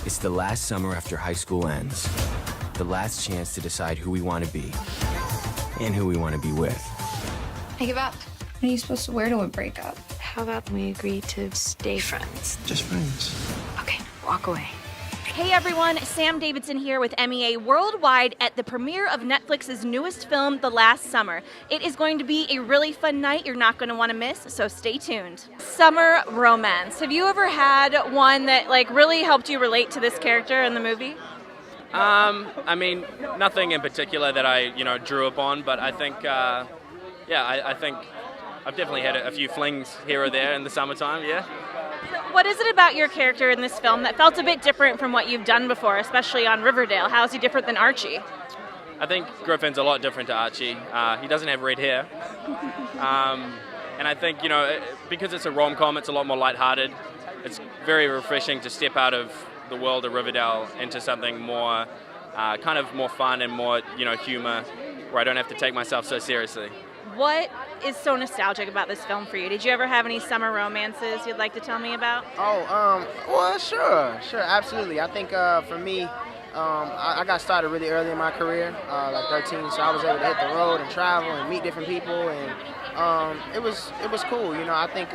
It's the last summer after high school ends. The last chance to decide who we want to be and who we want to be with. I give up. What are you supposed to wear to a breakup? How about we agree to stay friends? Just friends. Okay, walk away. Hey everyone, Sam Davidson here with MEA Worldwide at the premiere of Netflix's newest film, The Last Summer. It is going to be a really fun night you're not going to want to miss, so stay tuned. Summer romance. Have you ever had one that really helped you relate to this character in the movie? I mean, nothing in particular that I, drew upon, but I think, I think I've definitely had a few flings here or there in the summertime, yeah. What is it about your character in this film that felt a bit different from what you've done before, especially on Riverdale? How is he different than Archie? I think Griffin's a lot different to Archie. He doesn't have red hair. And I think, because it's a rom-com, it's a lot more lighthearted. It's very refreshing to step out of the world of Riverdale into something more, kind of more fun and more, humor, where I don't have to take myself so seriously. What is so nostalgic about this film for you? Did you ever have any summer romances you'd like to tell me about? Well, sure, absolutely. I think for me, I got started really early in my career, like 13, so I was able to hit the road and travel and meet different people, and it was cool. I think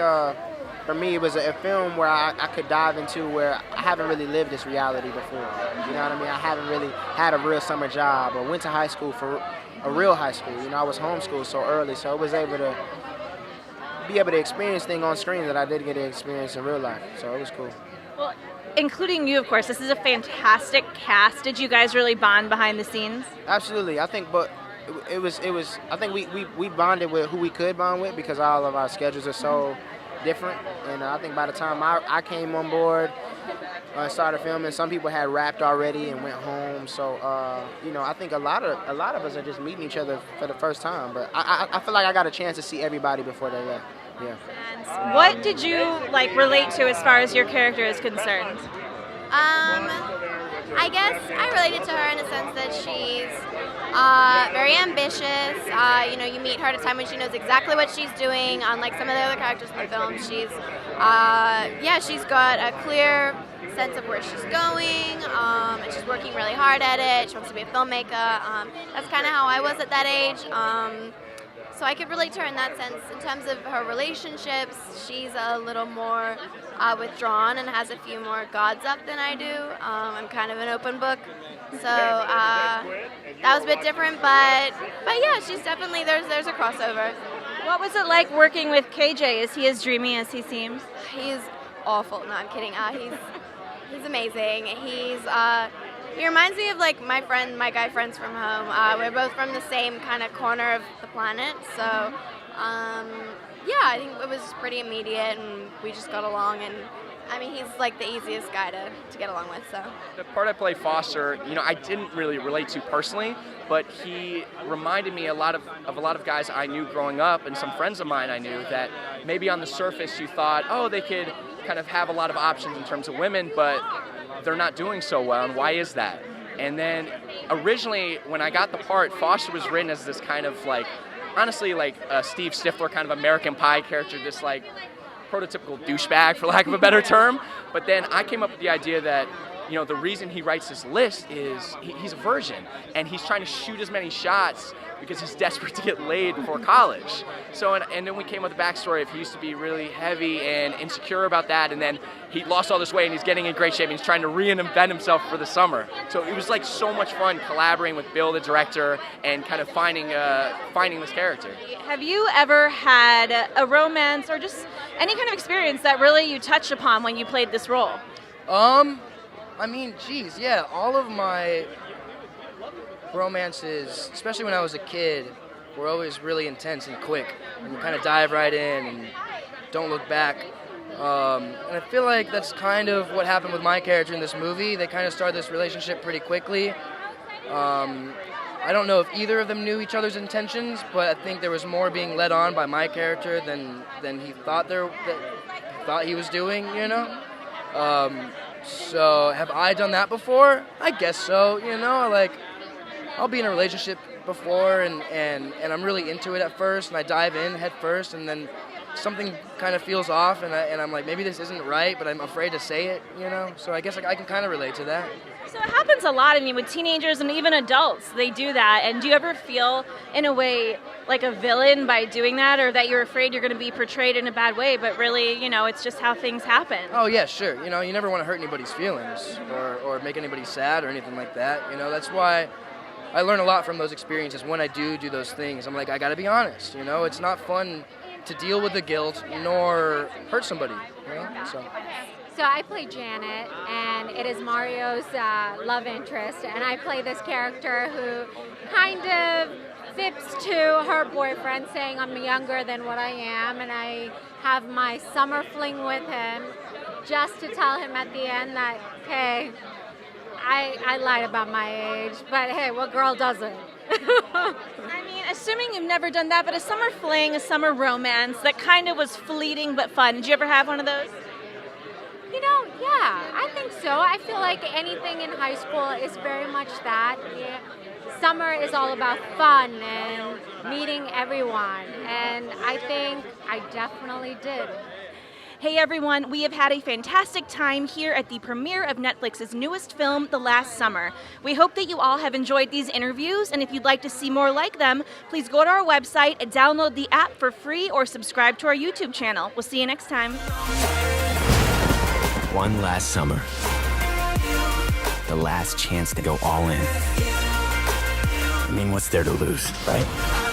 for me it was a film where I could dive into where I haven't really lived this reality before. You know what I mean? I haven't really had a real summer job or went to high school for a real high school. I was homeschooled so early, so I was able to be able to experience things on screen that I didn't get to experience in real life. So it was cool. Well, including you, of course. This is a fantastic cast. Did you guys really bond behind the scenes? Absolutely. I think, but it was. I think we bonded with who we could bond with because all of our schedules are so different. And I think by the time I came on board, started filming, some people had wrapped already and went home. So I think a lot of us are just meeting each other for the first time. But I feel like I got a chance to see everybody before they left. Yeah. And what did you relate to as far as your character is concerned? I guess I related to her in a sense that she's very ambitious. You meet her at a time when she knows exactly what she's doing. Unlike some of the other characters in the film, she's got a clear sense of where she's going, and she's working really hard at it. She wants to be a filmmaker. That's kind of how I was at that age. So I could relate to her in that sense. In terms of her relationships, she's a little more withdrawn and has a few more guards up than I do. I'm kind of an open book. So that was a bit different, but yeah, she's definitely, there's a crossover. What was it like working with KJ? Is he as dreamy as he seems? He's awful. No, I'm kidding. He's amazing. He reminds me of my guy friends from home. We're both from the same kind of corner of the planet, so I think it was pretty immediate, and we just got along. And I mean, he's the easiest guy to get along with. So the part I play, Foster, I didn't really relate to personally, but he reminded me a lot of guys I knew growing up, and some friends of mine I knew that maybe on the surface you thought, oh, they could kind of have a lot of options in terms of women, but they're not doing so well, and why is that? And then originally when I got the part, Foster was written as this kind of honestly a Steve Stifler kind of American Pie character, this prototypical douchebag for lack of a better term. But then I came up with the idea that the reason he writes this list is he's a virgin, and he's trying to shoot as many shots because he's desperate to get laid before college. So, and then we came with the backstory of he used to be really heavy and insecure about that, and then he lost all this weight and he's getting in great shape and he's trying to reinvent himself for the summer. So it was so much fun collaborating with Bill, the director, and kind of finding this character. Have you ever had a romance or just any kind of experience that really you touched upon when you played this role? I mean, yeah, all of my romances, especially when I was a kid, were always really intense and quick, and you kind of dive right in and don't look back. And I feel like that's kind of what happened with my character in this movie. They kind of started this relationship pretty quickly. I don't know if either of them knew each other's intentions, but I think there was more being led on by my character than he thought he was doing, So have I done that before? I guess so, I'll be in a relationship before and I'm really into it at first and I dive in head first, and then something kind of feels off, and I'm like, maybe this isn't right, but I'm afraid to say it, you know? So I guess I can kind of relate to that. So it happens a lot, I mean, with teenagers and even adults, they do that. And do you ever feel, in a way, like a villain by doing that, or that you're afraid you're going to be portrayed in a bad way, but really, you know, it's just how things happen? Oh, yeah, sure. You know, you never want to hurt anybody's feelings or make anybody sad or anything like that. You know, that's why I learn a lot from those experiences. When I do those things, I'm like, I got to be honest. You know, it's not fun to deal with the guilt nor hurt somebody. You know, So I play Janet, and it is Mario's love interest, and I play this character who kind of fips to her boyfriend, saying I'm younger than what I am, and I have my summer fling with him just to tell him at the end that, hey, I lied about my age, but hey, what girl doesn't? I mean, assuming you've never done that, but a summer fling, a summer romance that kind of was fleeting but fun. Did you ever have one of those? You know, yeah, I think so. I feel like anything in high school is very much that. Yeah. Summer is all about fun and meeting everyone, and I think I definitely did. Hey everyone, we have had a fantastic time here at the premiere of Netflix's newest film, The Last Summer. We hope that you all have enjoyed these interviews, and if you'd like to see more like them, please go to our website and download the app for free or subscribe to our YouTube channel. We'll see you next time. One last summer. The last chance to go all in. I mean, what's there to lose, right?